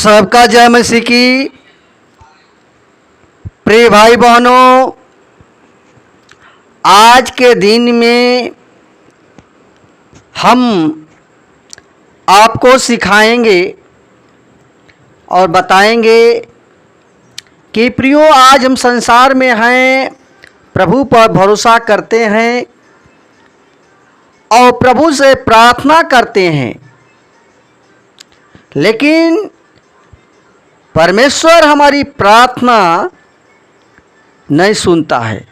सबका जय मसीह की। प्रिय भाई बहनों, आज के दिन में हम आपको सिखाएंगे और बताएंगे कि प्रियो, आज हम संसार में हैं, प्रभु पर भरोसा करते हैं और प्रभु से प्रार्थना करते हैं, लेकिन परमेश्वर हमारी प्रार्थना नहीं सुनता है।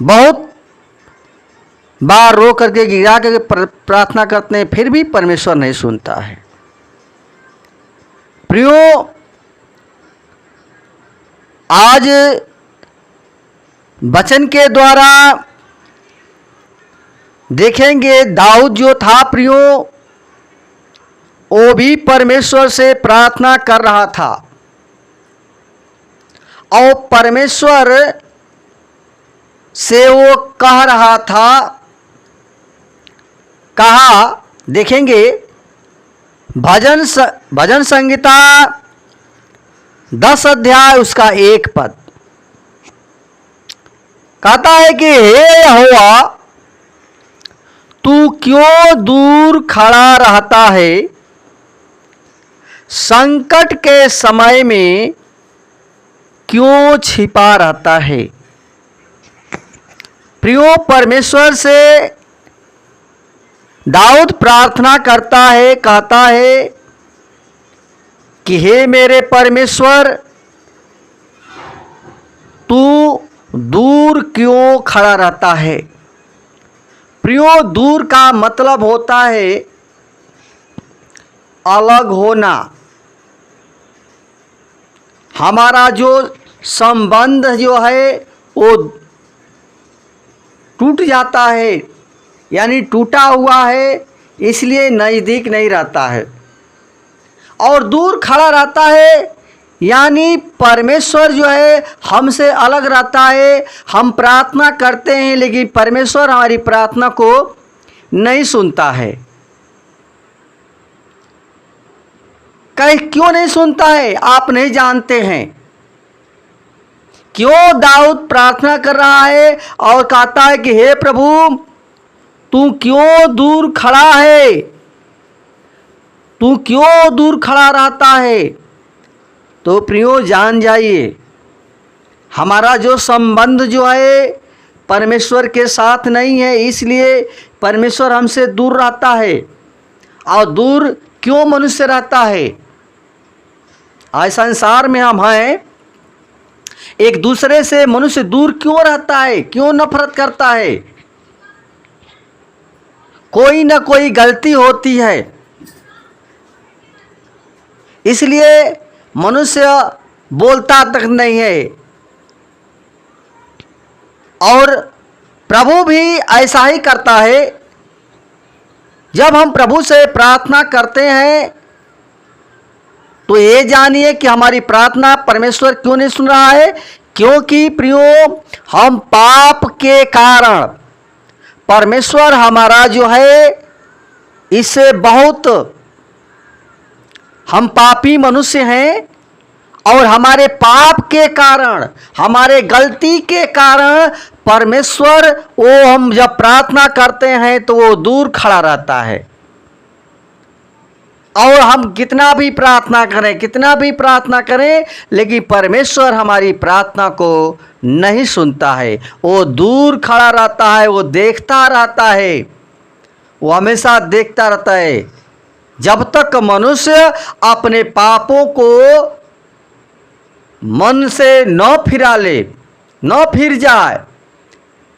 बहुत बार रो करके गिरा करके प्रार्थना करते हैं, फिर भी परमेश्वर नहीं सुनता है। प्रियो, आज वचन के द्वारा देखेंगे, दाऊद जो था प्रियो, वो भी परमेश्वर से प्रार्थना कर रहा था और परमेश्वर से वो कह रहा था, कहा, देखेंगे भजन संहिता 10 अध्याय उसका 1 पद कहता है कि हे यहोवा, तू क्यों दूर खड़ा रहता है, संकट के समय में क्यों छिपा रहता है। प्रियो, परमेश्वर से दाऊद प्रार्थना करता है, कहता है कि हे मेरे परमेश्वर, तू दूर क्यों खड़ा रहता है। प्रियो, दूर का मतलब होता है अलग होना। हमारा जो संबंध जो है वो टूट जाता है, यानी टूटा हुआ है, इसलिए नज़दीक नहीं रहता है। और दूर खड़ा रहता है यानी परमेश्वर जो है हमसे अलग रहता है। हम प्रार्थना करते हैं लेकिन परमेश्वर हमारी प्रार्थना को नहीं सुनता है। क्यों नहीं सुनता है आप नहीं जानते हैं। क्यों दाऊद प्रार्थना कर रहा है और कहता है कि हे प्रभु, तू क्यों दूर खड़ा है, तू क्यों दूर खड़ा रहता है। तो प्रियो, जान जाइए, हमारा जो संबंध जो है परमेश्वर के साथ नहीं है, इसलिए परमेश्वर हमसे दूर रहता है। और दूर क्यों मनुष्य रहता है। आज संसार में हम हैं, एक दूसरे से मनुष्य दूर क्यों रहता है, क्यों नफरत करता है। कोई ना कोई गलती होती है, इसलिए मनुष्य बोलता तक नहीं है। और प्रभु भी ऐसा ही करता है। जब हम प्रभु से प्रार्थना करते हैं तो ये जानिए कि हमारी प्रार्थना परमेश्वर क्यों नहीं सुन रहा है। क्योंकि प्रियो, हम पाप के कारण, परमेश्वर हमारा जो है इससे बहुत, हम पापी मनुष्य हैं और हमारे पाप के कारण, हमारे गलती के कारण परमेश्वर, वो हम जब प्रार्थना करते हैं तो वो दूर खड़ा रहता है। और हम कितना भी प्रार्थना करें, कितना भी प्रार्थना करें, लेकिन परमेश्वर हमारी प्रार्थना को नहीं सुनता है। वो दूर खड़ा रहता है, वो देखता रहता है, वो हमेशा देखता रहता है। जब तक मनुष्य अपने पापों को मन से न फिरा ले, न फिर जाए,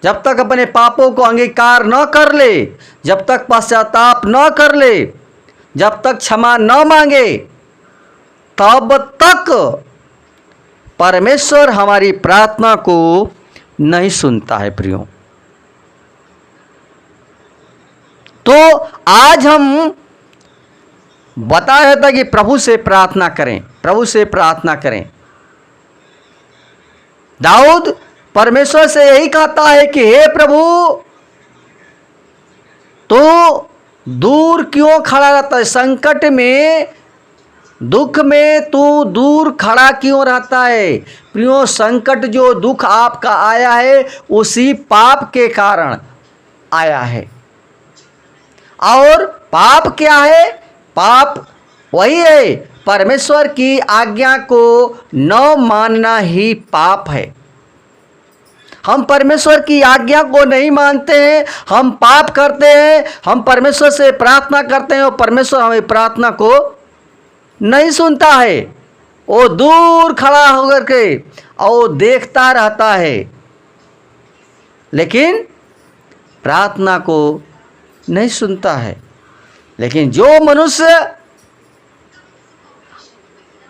जब तक अपने पापों को अंगीकार न कर ले, जब तक पश्चाताप न कर ले, जब तक क्षमा न मांगे, तब तक परमेश्वर हमारी प्रार्थना को नहीं सुनता है। प्रियो, तो आज हम बताया था कि प्रभु से प्रार्थना करें, प्रभु से प्रार्थना करें। दाऊद परमेश्वर से यही कहता है कि हे प्रभु, तो दूर क्यों खड़ा रहता है, संकट में दुख में तू दूर खड़ा क्यों रहता है? प्रियो, संकट जो दुख आपका आया है उसी पाप के कारण आया है। और पाप क्या है? पाप वही है, परमेश्वर की आज्ञा को न मानना ही पाप है। हम परमेश्वर की आज्ञा को नहीं मानते हैं, हम पाप करते हैं। हम परमेश्वर से प्रार्थना करते हैं और परमेश्वर हमें प्रार्थना को नहीं सुनता है। वो दूर खड़ा होकर के और देखता रहता है, लेकिन प्रार्थना को नहीं सुनता है। लेकिन जो मनुष्य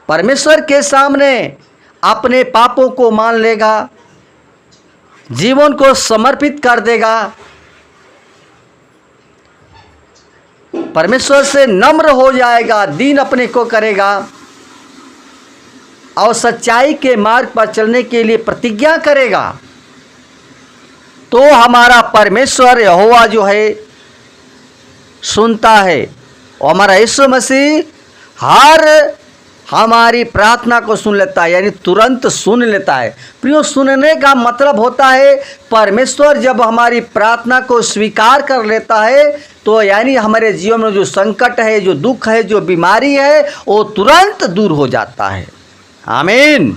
परमेश्वर के सामने अपने पापों को मान लेगा, जीवन को समर्पित कर देगा, परमेश्वर से नम्र हो जाएगा, दीन अपने को करेगा और सच्चाई के मार्ग पर चलने के लिए प्रतिज्ञा करेगा, तो हमारा परमेश्वर यहोवा जो है सुनता है। और हमारा यीशु मसीह हर हमारी प्रार्थना को सुन लेता है, यानी तुरंत सुन लेता है। प्रियो, सुनने का मतलब होता है परमेश्वर जब हमारी प्रार्थना को स्वीकार कर लेता है तो यानी हमारे जीवन में जो संकट है, जो दुख है, जो बीमारी है, वो तुरंत दूर हो जाता है। आमीन।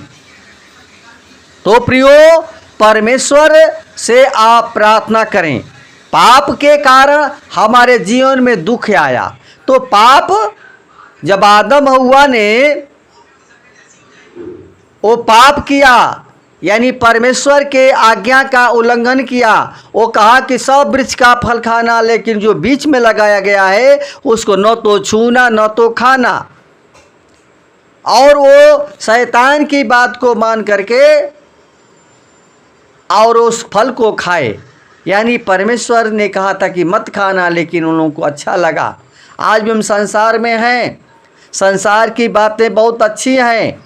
तो प्रियो, परमेश्वर से आप प्रार्थना करें। पाप के कारण हमारे जीवन में दुख आया, तो पाप जब आदम हव्वा ने वो पाप किया, यानी परमेश्वर के आज्ञा का उल्लंघन किया, वो कहा कि सब वृक्ष का फल खाना, लेकिन जो बीच में लगाया गया है उसको न तो छूना न तो खाना। और वो शैतान की बात को मान करके और उस फल को खाए, यानी परमेश्वर ने कहा था कि मत खाना, लेकिन उन लोगों को अच्छा लगा। आज भी हम संसार में हैं, संसार की बातें बहुत अच्छी हैं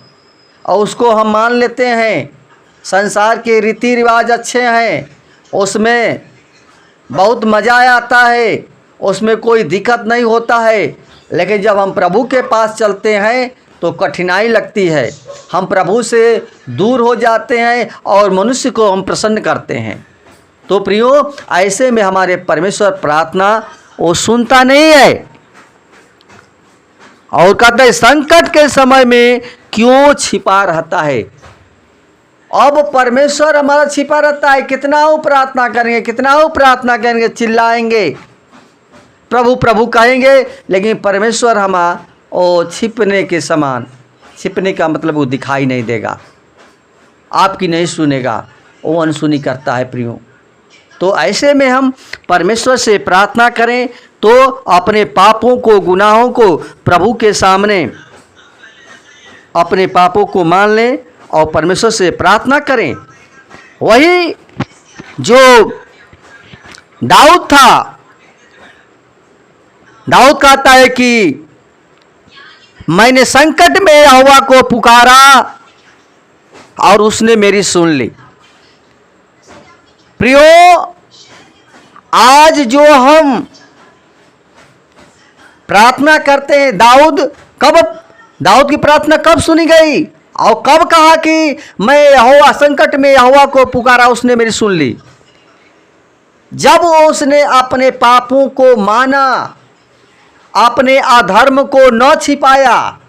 और उसको हम मान लेते हैं। संसार के रीति रिवाज अच्छे हैं, उसमें बहुत मज़ा आता है, उसमें कोई दिक्कत नहीं होता है। लेकिन जब हम प्रभु के पास चलते हैं तो कठिनाई लगती है, हम प्रभु से दूर हो जाते हैं और मनुष्य को हम प्रसन्न करते हैं। तो प्रियो, ऐसे में हमारे परमेश्वर प्रार्थना वो सुनता नहीं है और कहते हैं संकट के समय में क्यों छिपा रहता है। अब परमेश्वर हमारा छिपा रहता है, कितना वो प्रार्थना करेंगे, कितना वो प्रार्थना करेंगे, चिल्लाएंगे, प्रभु प्रभु कहेंगे, लेकिन परमेश्वर हमारा वो छिपने के समान, छिपने का मतलब वो दिखाई नहीं देगा, आपकी नहीं सुनेगा, वो अनसुनी करता है। प्रियो, तो ऐसे में हम परमेश्वर से प्रार्थना करें तो अपने पापों को, गुनाहों को प्रभु के सामने अपने पापों को मान लें और परमेश्वर से प्रार्थना करें। वही जो दाऊद था, दाऊद कहता है कि मैंने संकट में यहोवा को पुकारा और उसने मेरी सुन ली। प्रियो, आज जो हम प्रार्थना करते हैं, दाऊद की प्रार्थना कब सुनी गई और कब कहा कि मैं यहोवा, संकट में यहोवा को पुकारा, उसने मेरी सुन ली? जब उसने अपने पापों को माना, अपने अधर्म को न छिपाया।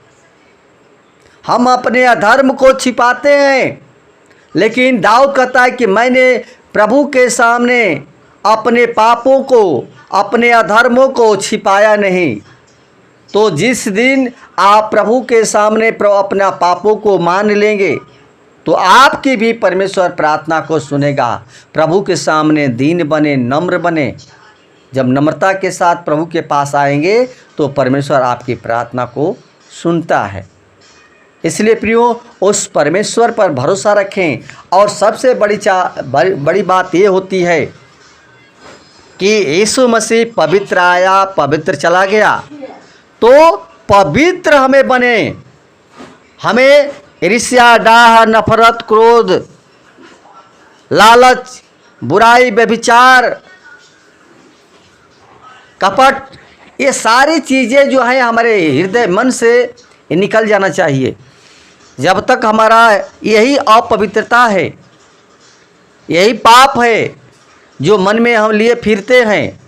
हम अपने अधर्म को छिपाते हैं, लेकिन दाऊद कहता है कि मैंने प्रभु के सामने अपने पापों को, अपने अधर्मों को छिपाया नहीं। तो जिस दिन आप प्रभु के सामने अपना पापों को मान लेंगे तो आपकी भी परमेश्वर प्रार्थना को सुनेगा। प्रभु के सामने दीन बने, नम्र बने। जब नम्रता के साथ प्रभु के पास आएंगे तो परमेश्वर आपकी प्रार्थना को सुनता है। इसलिए प्रियो, उस परमेश्वर पर भरोसा रखें। और सबसे बड़ी बात ये होती है कि यीशु मसीह पवित्र आया, पवित्र चला गया, तो पवित्र हमें बने। हमें ईर्ष्या, डाह, नफरत, क्रोध, लालच, बुराई, व्यभिचार, कपट, ये सारी चीज़ें जो हैं हमारे हृदय मन से ये निकल जाना चाहिए। जब तक हमारा यही अपवित्रता है, यही पाप है जो मन में हम लिए फिरते हैं,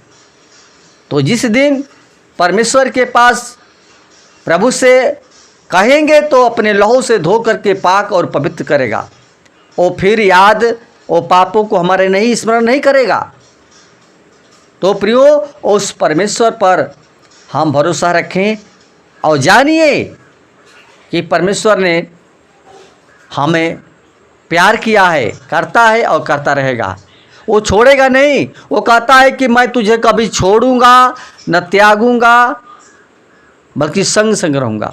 तो जिस दिन परमेश्वर के पास प्रभु से कहेंगे तो अपने लहू से धो करके पाक और पवित्र करेगा। और फिर याद वो पापों को हमारे नहीं स्मरण नहीं करेगा। तो प्रियो, उस परमेश्वर पर हम भरोसा रखें और जानिए कि परमेश्वर ने हमें प्यार किया है, करता है और करता रहेगा। वो छोड़ेगा नहीं। वो कहता है कि मैं तुझे कभी छोड़ूंगा न त्यागूंगा, बल्कि संग संग रहूंगा।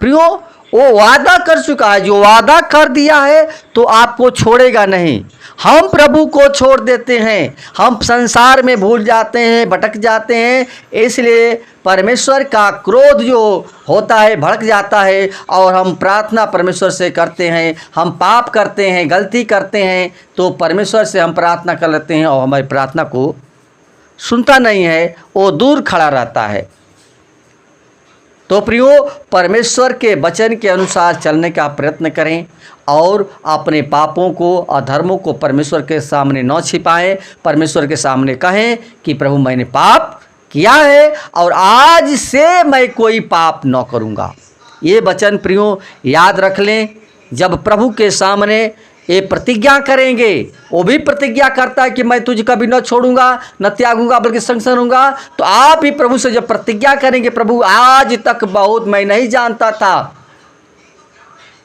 प्रियो, वो वादा कर चुका है। जो वादा कर दिया है तो आपको छोड़ेगा नहीं। हम प्रभु को छोड़ देते हैं, हम संसार में भूल जाते हैं, भटक जाते हैं। इसलिए परमेश्वर का क्रोध जो होता है भड़क जाता है और हम प्रार्थना परमेश्वर से करते हैं। हम पाप करते हैं, गलती करते हैं, तो परमेश्वर से हम प्रार्थना कर लेते हैं और हमारी प्रार्थना को सुनता नहीं है, वो दूर खड़ा रहता है। तो प्रियो, परमेश्वर के वचन के अनुसार चलने का प्रयत्न करें और अपने पापों को, अधर्मों को परमेश्वर के सामने न छिपाएं। परमेश्वर के सामने कहें कि प्रभु, मैंने पाप किया है और आज से मैं कोई पाप न करूँगा। ये वचन प्रियो याद रख लें। जब प्रभु के सामने ये प्रतिज्ञा करेंगे, वो भी प्रतिज्ञा करता है कि मैं तुझे कभी न छोड़ूंगा न त्यागूंगा, बल्कि संग संग रहूंगा। तो आप ही प्रभु से जब प्रतिज्ञा करेंगे, प्रभु आज तक बहुत मैं नहीं जानता था,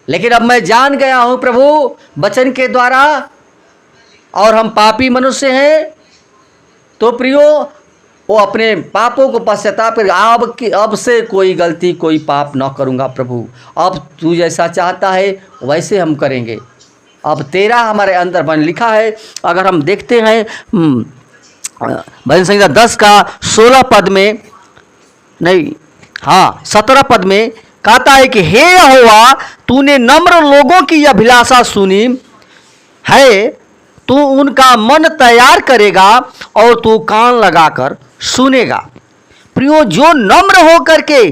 लेकिन अब मैं जान गया हूँ प्रभु वचन के द्वारा, और हम पापी मनुष्य हैं। तो प्रियो, वो अपने पापों को पश्चाताप कर अब से कोई गलती, कोई पाप न करूँगा प्रभु। अब तू जैसा चाहता है वैसे हम करेंगे। अब तेरा हमारे अंदर बन लिखा है। अगर हम देखते हैं भजन संहिता 10 का 16 पद में, नहीं, हाँ 17 पद में कहता है कि हे यहोवा, तूने नम्र लोगों की अभिलाषा सुनी है, तू उनका मन तैयार करेगा और तू कान लगाकर सुनेगा। प्रियो, जो नम्र होकर के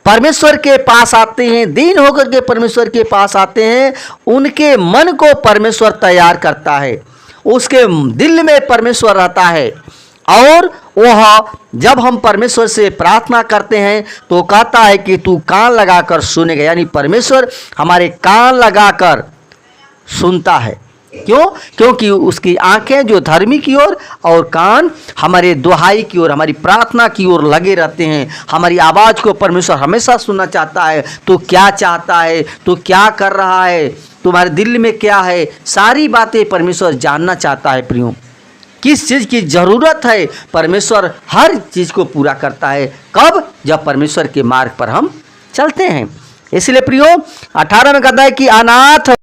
परमेश्वर के पास आते हैं, दीन होकर के परमेश्वर के पास आते हैं, उनके मन को परमेश्वर तैयार करता है, उसके दिल में परमेश्वर रहता है। और वह जब हम परमेश्वर से प्रार्थना करते हैं तो कहता है कि तू कान लगाकर सुनेगा, यानी परमेश्वर हमारे कान लगाकर सुनता है। क्यों? क्योंकि उसकी आंखें जो धर्मी की ओर और कान हमारे दुहाई की ओर, हमारी प्रार्थना की ओर लगे रहते हैं। हमारी आवाज़ को परमेश्वर हमेशा सुनना चाहता है। तू क्या चाहता है, तू क्या कर रहा है, तुम्हारे दिल में क्या है, सारी बातें परमेश्वर जानना चाहता है। प्रियो, किस चीज़ की ज़रूरत है, परमेश्वर हर चीज़ को पूरा करता है। कब? जब परमेश्वर के मार्ग पर हम चलते हैं। इसलिए प्रियो, 18 में कहता है कि अनाथ